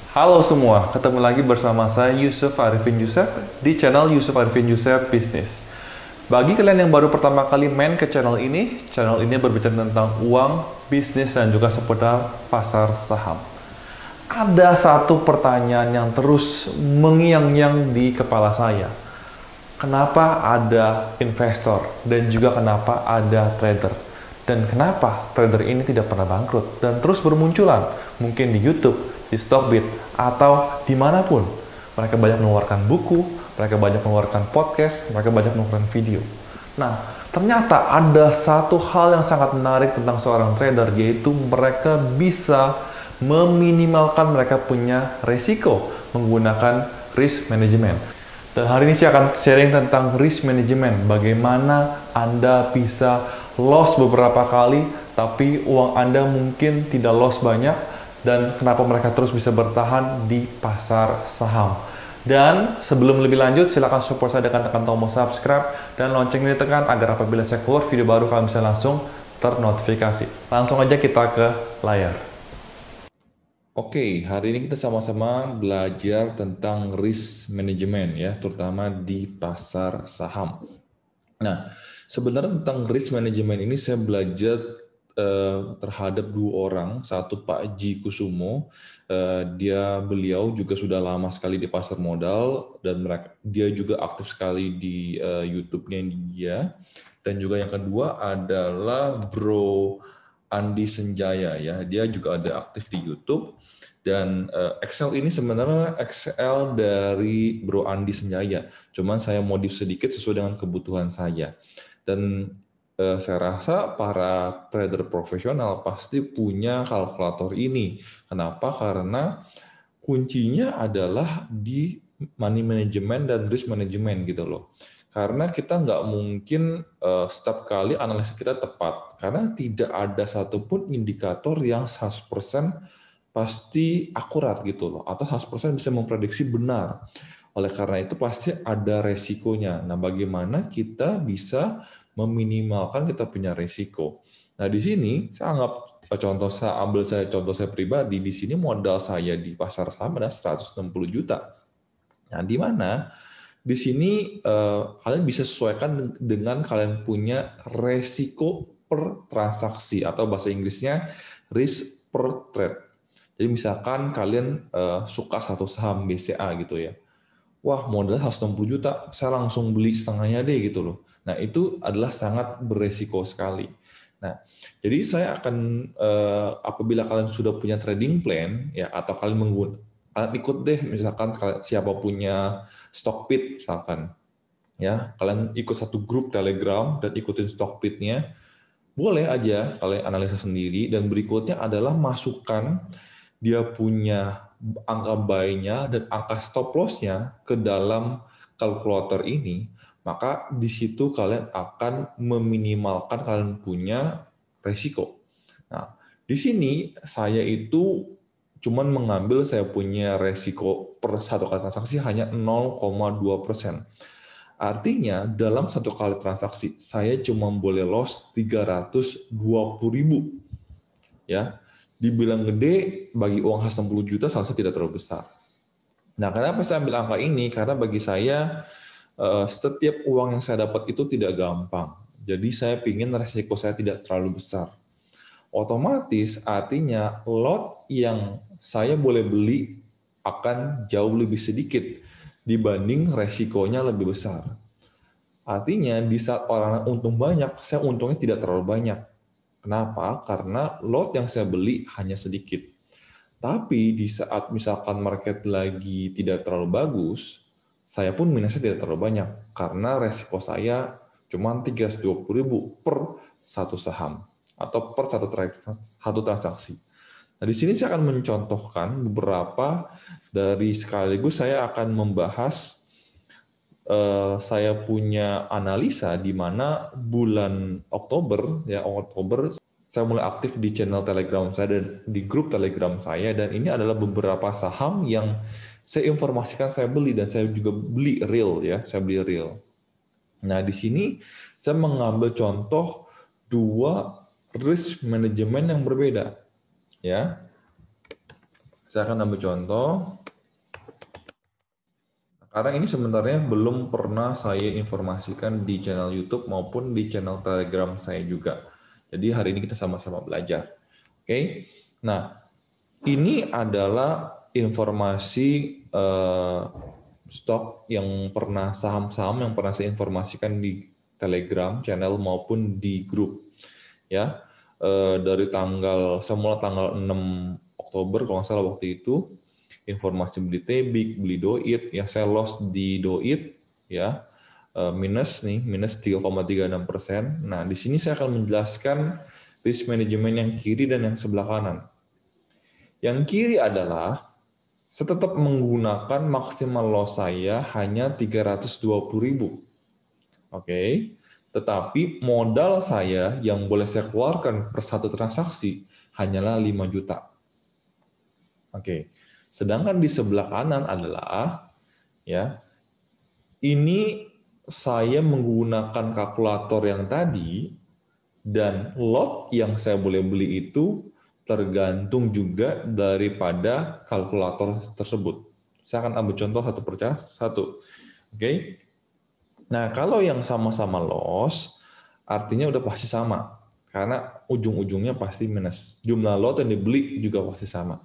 Halo semua, ketemu lagi bersama saya Yusuf Arifin Yusuf di channel Yusuf Arifin Yusuf Business. Bagi kalian yang baru pertama kali main ke channel ini berbicara tentang uang, bisnis, dan juga seputar pasar saham. Ada satu pertanyaan yang terus mengiang-ngiang di kepala saya. Kenapa ada investor dan juga kenapa ada trader? Dan kenapa trader ini tidak pernah bangkrut dan terus bermunculan? Mungkin di YouTube, di Stockbit, atau dimanapun. Mereka banyak mengeluarkan buku, mereka banyak mengeluarkan podcast, mereka banyak mengeluarkan video. Nah, ternyata ada satu hal yang sangat menarik tentang seorang trader, yaitu mereka bisa meminimalkan mereka punya resiko menggunakan risk management. Dan hari ini saya akan sharing tentang risk management, bagaimana Anda bisa loss beberapa kali, tapi uang Anda mungkin tidak loss banyak, dan kenapa mereka terus bisa bertahan di pasar saham. Dan sebelum lebih lanjut, silakan support saya dengan tekan tombol subscribe dan loncengnya ditekan agar apabila saya keluar video baru kalian bisa langsung ternotifikasi. Langsung aja kita ke layar. Oke, hari ini kita sama-sama belajar tentang risk management ya, terutama di pasar saham. Nah, sebenarnya tentang risk management ini saya belajar terhadap dua orang, satu Pak Ji Kusumo, beliau juga sudah lama sekali di pasar modal dan dia juga aktif sekali di YouTube-nya dia, dan juga yang kedua adalah Bro Andi Senjaya ya, dia juga ada aktif di YouTube. Dan Excel ini sebenarnya Excel dari Bro Andi Senjaya, cuman saya modif sedikit sesuai dengan kebutuhan saya. Dan saya rasa para trader profesional pasti punya kalkulator ini. Kenapa? Karena kuncinya adalah di money management dan risk management gitu loh. Karena kita nggak mungkin setiap kali analisa kita tepat. Karena tidak ada satupun indikator yang 100% pasti akurat gitu loh. Atau 100% bisa memprediksi benar. Oleh karena itu pasti ada resikonya. Nah, bagaimana kita bisa meminimalkan kita punya resiko. Nah, di sini saya ambil contoh saya pribadi, di sini modal saya di pasar saham adalah 160 juta. Nah, di mana di sini kalian bisa sesuaikan dengan kalian punya resiko per transaksi atau bahasa Inggrisnya risk per trade. Jadi misalkan kalian suka satu saham BCA gitu ya. Wah, modalnya 160 juta, saya langsung beli setengahnya deh gitu loh. Nah, itu adalah sangat beresiko sekali. Nah, jadi saya akan apabila kalian sudah punya trading plan ya, atau kalian ikut deh misalkan siapa punya Stockbit misalkan ya, kalian ikut satu grup Telegram dan ikutin Stockbit-nya, boleh aja kalian analisa sendiri. Dan berikutnya adalah masukkan dia punya angka buy-nya dan angka stop loss-nya ke dalam kalkulator ini, maka di situ kalian akan meminimalkan kalian punya resiko. Nah, di sini saya itu cuman mengambil saya punya resiko per satu kali transaksi hanya 0,2%. Artinya dalam satu kali transaksi saya cuma boleh loss 320.000 ya. Dibilang gede, bagi uang khas 60 juta saya tidak terlalu besar. Nah, kenapa saya ambil angka ini? Karena bagi saya setiap uang yang saya dapat itu tidak gampang. Jadi saya ingin resiko saya tidak terlalu besar. Otomatis artinya lot yang saya boleh beli akan jauh lebih sedikit dibanding resikonya lebih besar. Artinya di saat orang untung banyak, saya untungnya tidak terlalu banyak. Kenapa? Karena lot yang saya beli hanya sedikit. Tapi di saat misalkan market lagi tidak terlalu bagus, saya pun minusnya tidak terlalu banyak. Karena resiko saya cuma 320.000 per satu saham atau per satu transaksi. Nah, di sini saya akan mencontohkan beberapa dari sekaligus saya akan membahas saya punya analisa di mana bulan Oktober saya mulai aktif di channel Telegram saya dan di grup Telegram saya, dan ini adalah beberapa saham yang saya informasikan saya beli dan saya juga beli real ya, saya beli real. Nah, di sini saya mengambil contoh dua risk management yang berbeda ya. Saya akan ambil contoh. Karena ini sebenarnya belum pernah saya informasikan di channel YouTube maupun di channel Telegram saya juga. Jadi hari ini kita sama-sama belajar. Oke. Nah, ini adalah informasi stok yang pernah saham-saham yang pernah saya informasikan di Telegram channel maupun di grup. Ya, dari semula tanggal 6 Oktober kalau nggak salah waktu itu, informasi beli Tebik, beli Doit, ya saya loss di Doit, ya minus 3,36%. Nah di sini saya akan menjelaskan risk management yang kiri dan yang sebelah kanan. Yang kiri adalah saya tetap menggunakan maksimal loss saya hanya 320.000. Oke. Tetapi modal saya yang boleh saya keluarkan per satu transaksi hanyalah 5 juta. Oke. Sedangkan di sebelah kanan adalah ya ini saya menggunakan kalkulator yang tadi dan lot yang saya boleh beli itu tergantung juga daripada kalkulator tersebut. Saya akan ambil contoh satu per satu. Oke. Nah, kalau yang sama-sama loss artinya udah pasti sama karena ujung-ujungnya pasti minus. Jumlah lot yang dibeli juga pasti sama.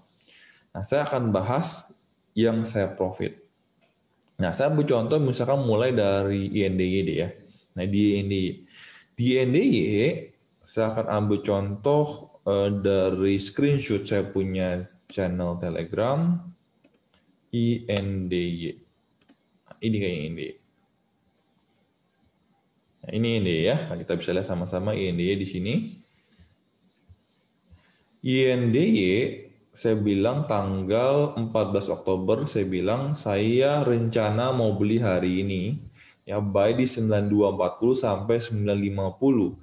Nah, saya akan bahas yang saya profit. Nah, saya ambil contoh misalkan mulai dari INDY ya. Nah, di INDY saya akan ambil contoh dari screenshot saya punya channel Telegram INDY. Nah, ini kayak INDY. Nah, ini INDY ya. Nah, kita bisa lihat sama-sama INDY di sini. INDY saya bilang tanggal 14 Oktober, saya bilang saya rencana mau beli hari ini, ya buy di 9240 sampai 950,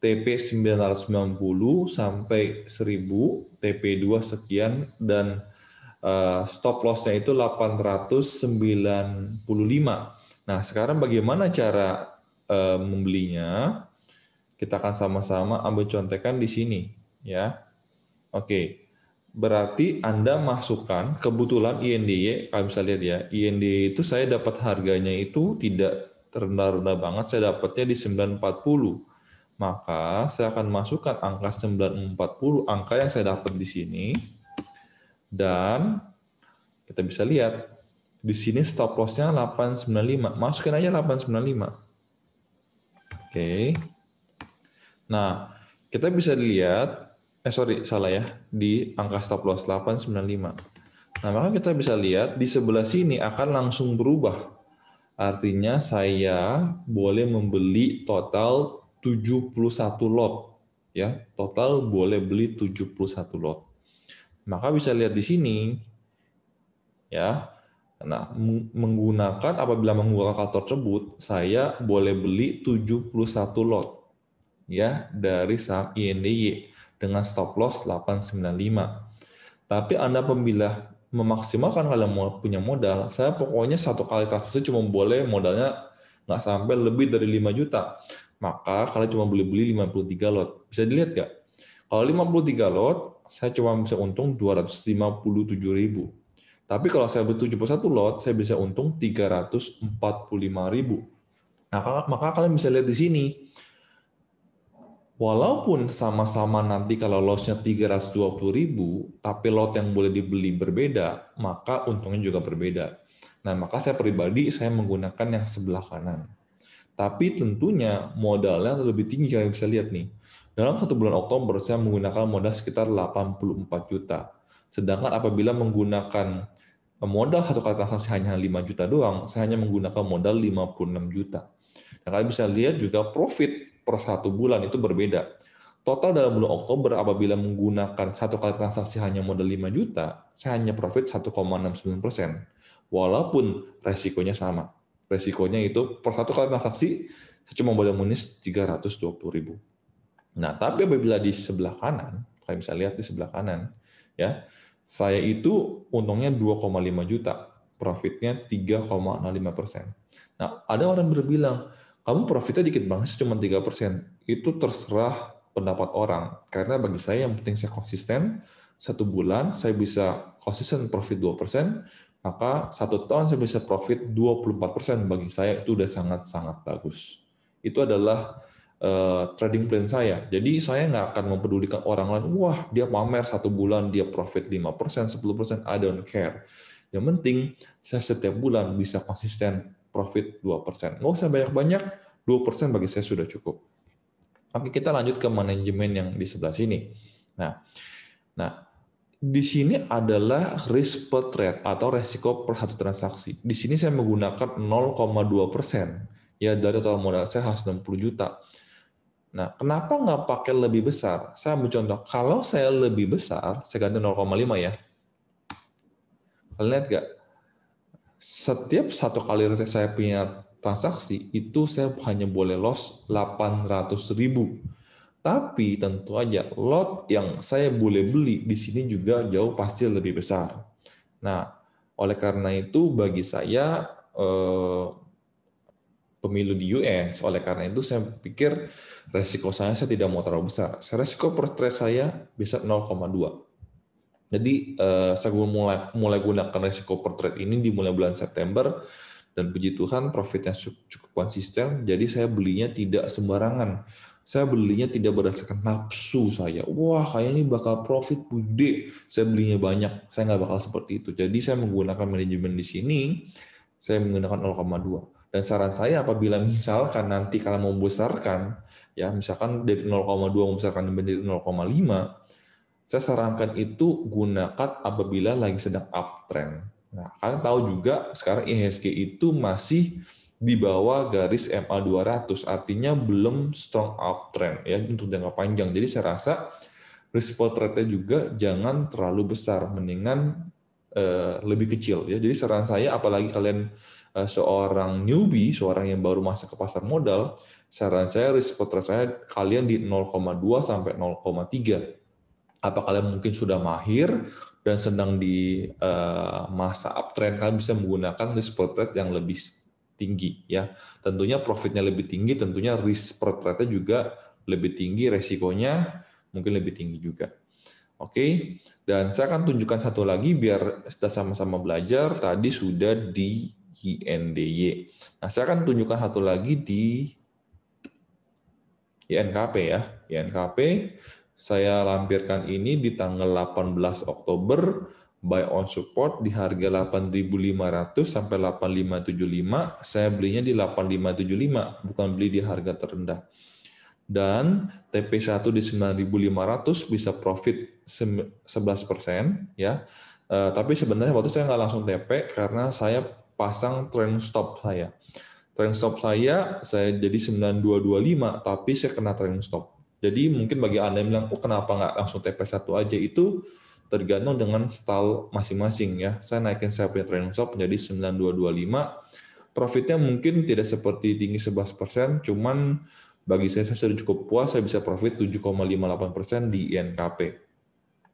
TP 990 sampai 1000, TP 2 sekian, dan stop loss-nya itu 895. Nah, sekarang bagaimana cara membelinya? Kita akan sama-sama ambil contekan di sini, ya. Oke. Berarti Anda masukkan, kebetulan INDY, kalian bisa lihat ya, INDY itu saya dapat harganya itu tidak rendah-rendah banget, saya dapatnya di 940. Maka saya akan masukkan angka 940, angka yang saya dapat di sini, dan kita bisa lihat, di sini stop loss-nya 895, masukin aja 895. Oke. Nah, kita bisa lihat, salah ya, di angka stop loss 895. Nah, maka kita bisa lihat di sebelah sini akan langsung berubah. Artinya saya boleh membeli total 71 lot. Ya, total boleh beli 71 lot. Maka bisa lihat di sini, ya. Nah, menggunakan apabila menggunakan kalkulator tersebut, saya boleh beli 71 lot. Ya, dari saham INDY dengan stop loss 895. Tapi Anda apabila memaksimalkan kalian mau punya modal, saya pokoknya satu kali transaksi cuma boleh modalnya nggak sampai lebih dari 5 juta. Maka kalian cuma boleh beli 53 lot. Bisa dilihat nggak? Kalau 53 lot, saya cuma bisa untung 257.000. Tapi kalau saya beli 71 lot, saya bisa untung 345.000. Nah, maka kalian bisa lihat di sini, walaupun sama-sama nanti kalau loss-nya 320.000, tapi lot yang boleh dibeli berbeda, maka untungnya juga berbeda. Nah, maka saya pribadi, saya menggunakan yang sebelah kanan. Tapi tentunya modalnya lebih tinggi, kalian bisa lihat nih. Dalam 1 bulan Oktober, saya menggunakan modal sekitar 84 juta. Sedangkan apabila menggunakan modal satu kali transaksi hanya 5 juta doang, saya hanya menggunakan modal 56 juta. Nah, kalian bisa lihat juga profit per 1 bulan itu berbeda. Total dalam bulan Oktober apabila menggunakan satu kali transaksi hanya modal 5 juta, saya hanya profit 1,69%. Walaupun resikonya sama. Resikonya itu per satu kali transaksi saya cuma boleh minus 320.000. Nah, tapi apabila di sebelah kanan, kalian bisa lihat di sebelah kanan, ya, saya itu untungnya 2,5 juta, profitnya 3,05%. Nah, ada orang berbilang, kamu profitnya dikit banget sih, cuma 3%. Itu terserah pendapat orang. Karena bagi saya yang penting saya konsisten, 1 bulan saya bisa konsisten profit 2%, maka 1 tahun saya bisa profit 24%. Bagi saya itu udah sangat-sangat bagus. Itu adalah trading plan saya. Jadi saya nggak akan mempedulikan orang lain, wah dia pamer 1 bulan dia profit 5%, 10%, I don't care. Yang penting saya setiap bulan bisa konsisten profit 2%. Nggak usah banyak-banyak, 2% bagi saya sudah cukup. Oke, kita lanjut ke manajemen yang di sebelah sini. Nah, di sini adalah risk per trade atau resiko per satu transaksi. Di sini saya menggunakan 0,2%. Ya, dari total modal saya harus 60 juta. Nah, kenapa nggak pakai lebih besar? Saya ambil contoh, kalau saya lebih besar, saya ganti 0,5 ya. Kalian lihat nggak? Setiap 1 kali saya punya transaksi, itu saya hanya boleh loss 800.000. Tapi tentu aja lot yang saya boleh beli di sini juga jauh pasti lebih besar. Nah, oleh karena itu bagi saya pemilu di US, oleh karena itu saya pikir resiko saya tidak mau terlalu besar. Resiko per trade saya bisa 0,2. Jadi saya mulai gunakan resiko per trade ini dimulai bulan September, dan puji Tuhan profitnya cukup konsisten. Jadi saya belinya tidak sembarangan. Saya belinya tidak berdasarkan nafsu saya. Wah, kayaknya ini bakal profit gede, saya belinya banyak. Saya nggak bakal seperti itu. Jadi saya menggunakan manajemen di sini, saya menggunakan 0,2. Dan saran saya apabila misalkan nanti kalian mau membesarkan, ya misalkan dari 0,2 membesarkan menjadi 0,5, saya sarankan itu gunakan apabila lagi sedang uptrend. Nah, kalian tahu juga sekarang IHSG itu masih di bawah garis MA 200, artinya belum strong uptrend ya untuk jangka panjang. Jadi saya rasa risk per trade-nya juga jangan terlalu besar, mendingan lebih kecil ya. Jadi saran saya apalagi kalian seorang newbie, seorang yang baru masuk ke pasar modal, saran saya risk per trade saya kalian di 0,2 sampai 0,3. Apa kalian mungkin sudah mahir dan sedang di masa uptrend, kalian bisa menggunakan risk per trade yang lebih tinggi ya. Tentunya profitnya lebih tinggi, tentunya risk per trade-nya juga lebih tinggi, resikonya mungkin lebih tinggi juga. Oke, dan saya akan tunjukkan satu lagi biar kita sama-sama belajar. Tadi sudah di INDY. Nah, saya akan tunjukkan satu lagi di INKP ya. INKP saya lampirkan ini di tanggal 18 Oktober, buy on support di harga 8.500 sampai 8.575. Saya belinya di 8.575, bukan beli di harga terendah. Dan TP1 di 9.500 bisa profit 11% ya. Tapi sebenarnya waktu saya nggak langsung TP karena saya pasang trend stop saya. Trend stop saya jadi 9.225, tapi saya kena trend stop. Jadi mungkin bagi Anda yang bilang, oh kenapa nggak langsung TP1 aja, itu tergantung dengan style masing-masing ya. Saya naikin saya punya trend stop menjadi 9.225. Profitnya mungkin tidak seperti tinggi 11%, cuman bagi saya sudah cukup puas, saya bisa profit 7,58% di INKP.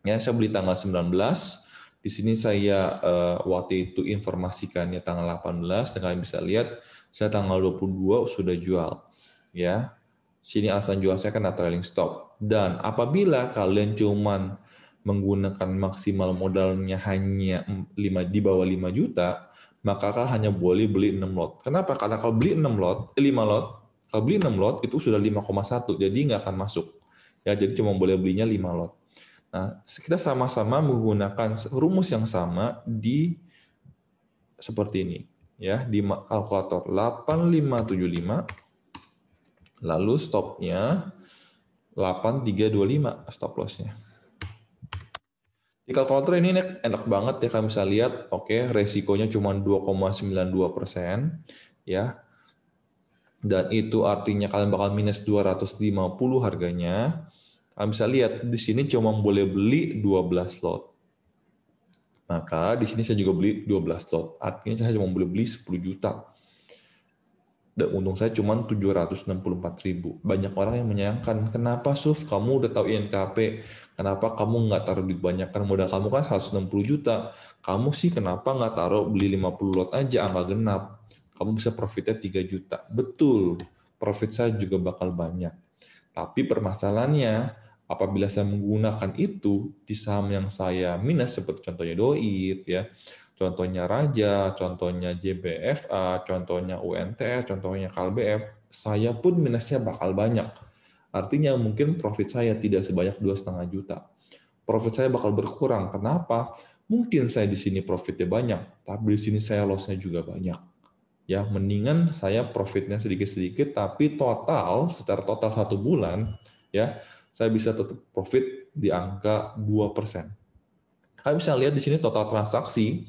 Ya, saya beli tanggal 19. Di sini saya waktu itu informasikannya tanggal 18, dan kalian bisa lihat saya tanggal 22 sudah jual. Ya. Sini alasan jual saya kena trailing stop. Dan apabila kalian cuman menggunakan maksimal modalnya hanya di bawah 5 juta, maka kalian hanya boleh beli 6 lot. Kenapa? Karena kalau beli 5 lot, kalau beli 6 lot itu sudah 5,1, jadi nggak akan masuk. Ya, jadi cuma boleh belinya 5 lot. Nah, kita sama-sama menggunakan rumus yang sama di seperti ini. Ya, di kalkulator 8575, lalu stopnya 8325 stop lossnya. Di kalkulator ini enak banget ya, kalian bisa lihat, oke, resikonya cuma 2,92%, ya. Dan itu artinya kalian bakal minus 250 harganya. Kalian bisa lihat di sini cuma boleh beli 12 lot. Maka di sini saya juga beli 12 lot. Artinya saya cuma boleh beli 10 juta. Dan untung saya cuma 764.000. Banyak orang yang menyayangkan, kenapa Suf, kamu udah tahu INKP, kenapa kamu nggak taruh duit banyak, kan modal kamu kan 160 juta. Kamu sih kenapa nggak taruh beli 50 lot aja angka genap. Kamu bisa profitnya 3 juta. Betul, profit saya juga bakal banyak. Tapi permasalahannya, Apabila saya menggunakan itu di saham yang saya minus, seperti contohnya Doit, ya, contohnya Raja, contohnya JBFA, contohnya UNTR, contohnya KLBF, saya pun minusnya bakal banyak. Artinya mungkin profit saya tidak sebanyak 2,5 juta. Profit saya bakal berkurang. Kenapa? Mungkin saya di sini profitnya banyak, tapi di sini saya loss-nya juga banyak. Ya, mendingan saya profitnya sedikit-sedikit, tapi secara total 1 bulan, ya, saya bisa tetap profit di angka 2%. Kalian bisa lihat di sini total transaksi,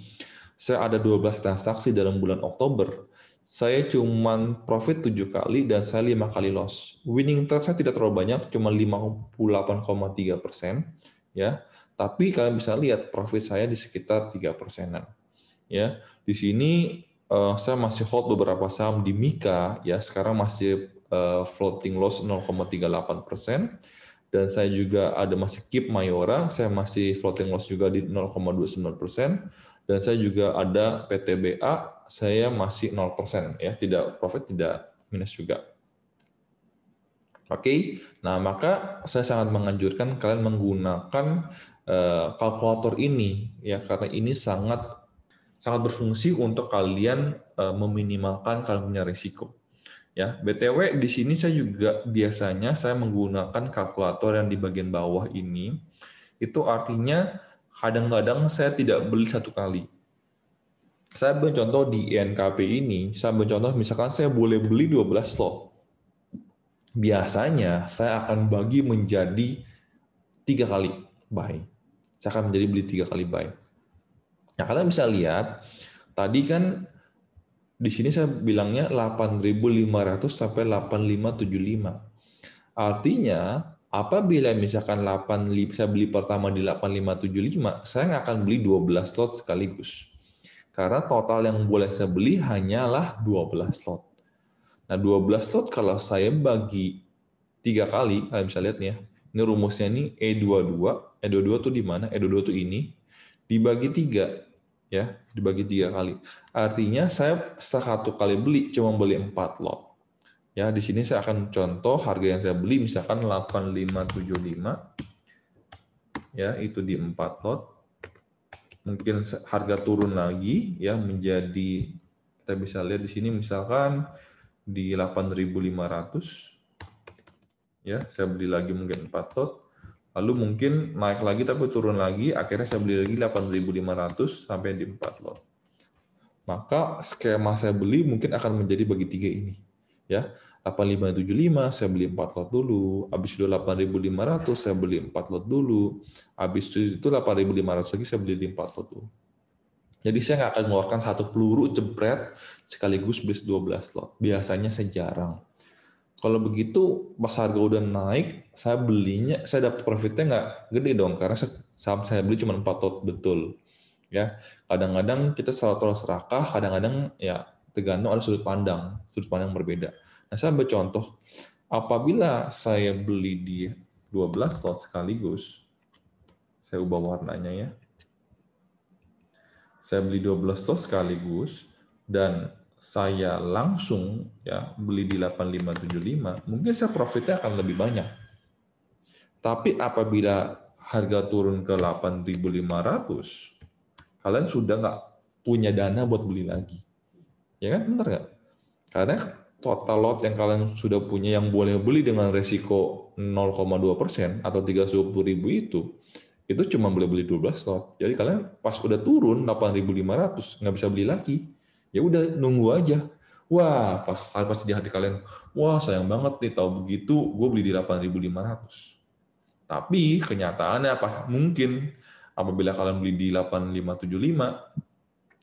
saya ada 12 transaksi dalam bulan Oktober. Saya cuman profit 7 kali dan saya 5 kali loss. Winning trade saya tidak terlalu banyak, cuma 58,3%. Ya, tapi kalian bisa lihat profit saya di sekitar 3%-an. Ya, di sini saya masih hold beberapa saham di Mika, ya, sekarang masih floating loss 0,38%, dan saya juga ada masih keep Mayora, saya masih floating loss juga di 0,29%, dan saya juga ada PTBA, saya masih 0%, ya, tidak profit, tidak minus juga. Oke, nah maka saya sangat menganjurkan kalian menggunakan kalkulator ini, ya, karena ini sangat berfungsi untuk kalian meminimalkan kalian punya risiko. Ya, BTW di sini saya juga biasanya saya menggunakan kalkulator yang di bagian bawah ini. Itu artinya kadang-kadang saya tidak beli satu kali. Saya ambil contoh di INKP ini, saya ambil contoh misalkan saya boleh beli 12 slot. Biasanya saya akan bagi menjadi 3 kali buy. Saya akan menjadi beli 3 kali buy. Nah, kalian bisa lihat tadi kan di sini saya bilangnya 8.500 sampai 8.575. Artinya, apabila misalkan saya beli pertama di 8.575, saya nggak akan beli 12 slot sekaligus. Karena total yang boleh saya beli hanyalah 12 slot. Nah, 12 slot kalau saya bagi 3 kali, kalian bisa lihat nih ya. Ini rumusnya nih E22. E22 tuh di mana? E22 tuh ini. Dibagi 3. Ya, dibagi 3 kali. Artinya saya satu kali beli cuma beli 4 lot. Ya, di sini saya akan contoh harga yang saya beli misalkan 8575. Ya, itu di 4 lot. Mungkin harga turun lagi ya menjadi, kita bisa lihat di sini misalkan di 8.500. Ya, saya beli lagi mungkin 4 lot. Lalu mungkin naik lagi tapi turun lagi, akhirnya saya beli lagi 8.500 sampai di 4 lot. Maka skema saya beli mungkin akan menjadi bagi 3 ini. Ya, 8575 saya beli 4 lot dulu, habis itu 8500 saya beli 4 lot dulu, habis itu 8500 lagi saya beli 4 lot dulu. Jadi saya nggak akan mengeluarkan satu peluru jebret sekaligus beli 12 lot. Biasanya saya jarang. Kalau begitu pas harga udah naik, saya dapat profitnya nggak gede dong, karena saham saya beli cuma 4 lot betul. Ya, kadang-kadang kita selalu serakah, kadang-kadang ya tergantung ada sudut pandang berbeda. Nah, saya ambil contoh, apabila saya beli di 12 lot sekaligus, saya ubah warnanya ya. Saya beli 12 lot sekaligus dan saya langsung ya beli di 8575, mungkin saya profitnya akan lebih banyak. Tapi apabila harga turun ke 8.500, kalian sudah nggak punya dana buat beli lagi. Ya kan, benar nggak? Karena total lot yang kalian sudah punya yang boleh beli dengan resiko 0,2% atau 310.000 itu cuma boleh beli 12 lot. Jadi kalian pas udah turun 8.500 nggak bisa beli lagi. Ya udah nunggu aja. Wah, pasti di hati kalian, wah sayang banget nih tahu begitu gue beli di 8.500. Tapi kenyataannya apa? Mungkin apabila kalian beli di 8.575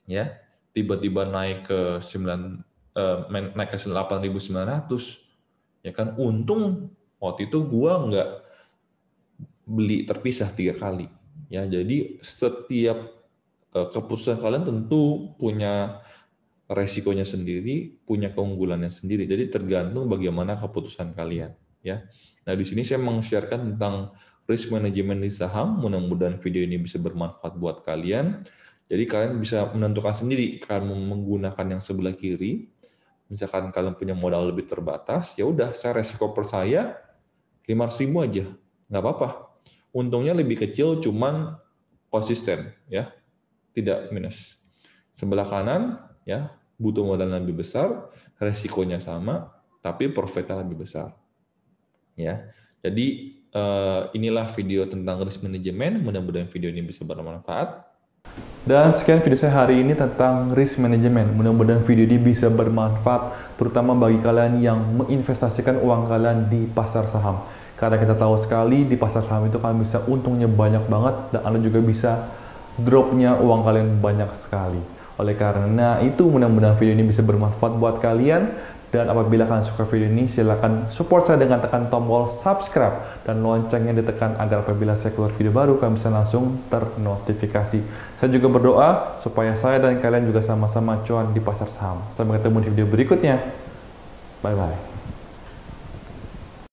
ya, tiba-tiba naik ke 8.900, ya kan, untung waktu itu gua nggak beli terpisah 3 kali ya. Jadi setiap keputusan kalian tentu punya resikonya sendiri, punya keunggulannya sendiri. Jadi tergantung bagaimana keputusan kalian ya. Nah, di sini saya meng-sharekan tentang risk management di saham. Mudah-mudahan video ini bisa bermanfaat buat kalian. Jadi kalian bisa menentukan sendiri kalian menggunakan yang sebelah kiri. Misalkan kalian punya modal lebih terbatas, ya udah saya resiko per saya 500.000 aja. nggak apa-apa. Untungnya lebih kecil, cuman konsisten, ya, tidak minus. Sebelah kanan, ya, butuh modal lebih besar, resikonya sama, tapi profitnya lebih besar. Ya, jadi inilah video tentang risk management. Mudah-mudahan video ini bisa bermanfaat. Dan sekian video saya hari ini tentang risk management. Mudah-mudahan video ini bisa bermanfaat, terutama bagi kalian yang menginvestasikan uang kalian di pasar saham. Karena kita tahu sekali di pasar saham itu kalian bisa untungnya banyak banget, dan Anda juga bisa dropnya uang kalian banyak sekali. Oleh karena itu, mudah-mudahan video ini bisa bermanfaat buat kalian. Dan apabila kalian suka video ini, silahkan support saya dengan tekan tombol subscribe dan loncengnya ditekan agar apabila saya keluar video baru, kalian bisa langsung ternotifikasi. Saya juga berdoa supaya saya dan kalian juga sama-sama cuan di pasar saham. Sampai ketemu di video berikutnya. Bye-bye.